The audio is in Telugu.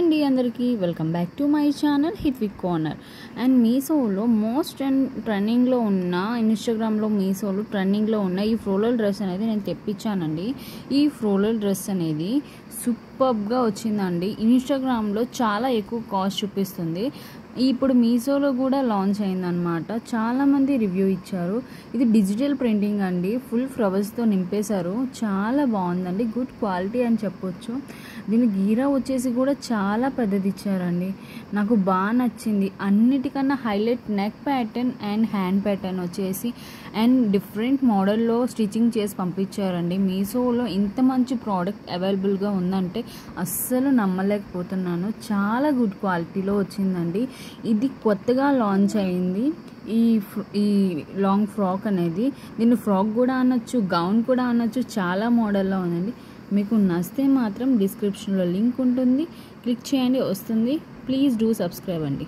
అండి అందరికీ welcome back to my channel hit with corner. And మీషోలో మోస్ట్ ట్రెండింగ్లో ఉన్న, ఇన్స్టాగ్రామ్లో మీషోలో ట్రెండింగ్లో ఉన్న ఈ ఫ్లోరల్ డ్రెస్ అనేది నేను తెప్పించానండి. ఈ ఫ్లోరల్ డ్రెస్ అనేది సూపర్గా వచ్చిందండి. ఇన్స్టాగ్రామ్లో చాలా ఎక్కువ కాస్ట్ చూపిస్తుంది, ఇప్పుడు మీషోలో కూడా లాంచ్ అయిందనమాట. చాలామంది రివ్యూ ఇచ్చారు. ఇది డిజిటల్ ప్రింటింగ్ అండి, ఫుల్ ఫ్లవర్స్తో నింపేశారు. చాలా బాగుందండి, గుడ్ క్వాలిటీ అని చెప్పొచ్చు. దీని గీరా వచ్చేసి కూడా చాలా పెద్దది ఇచ్చారండి, నాకు బాగా నచ్చింది. అన్నిటికన్నా highlight neck pattern and hand pattern వచ్చేసి అండ్ డిఫరెంట్ మోడల్లో స్టిచ్చింగ్ చేసి పంపించారండి. మీషోలో ఇంత మంచి ప్రోడక్ట్ అవైలబుల్గా ఉందంటే అస్సలు నమ్మలేకపోతున్నాను. చాలా గుడ్ క్వాలిటీలో వచ్చిందండి. ఇది కొత్తగా లాంచ్ అయింది ఈ లాంగ్ ఫ్రాక్ అనేది. దీన్ని ఫ్రాక్ కూడా అనొచ్చు, గౌన్ కూడా అనొచ్చు, చాలా మోడల్లో ఉందండి. మీకు నచ్చితే మాత్రం డిస్క్రిప్షన్లో లింక్ ఉంటుంది, క్లిక్ చేయండి, వస్తుంది. ప్లీజ్ డూ సబ్స్క్రైబ్ అండి.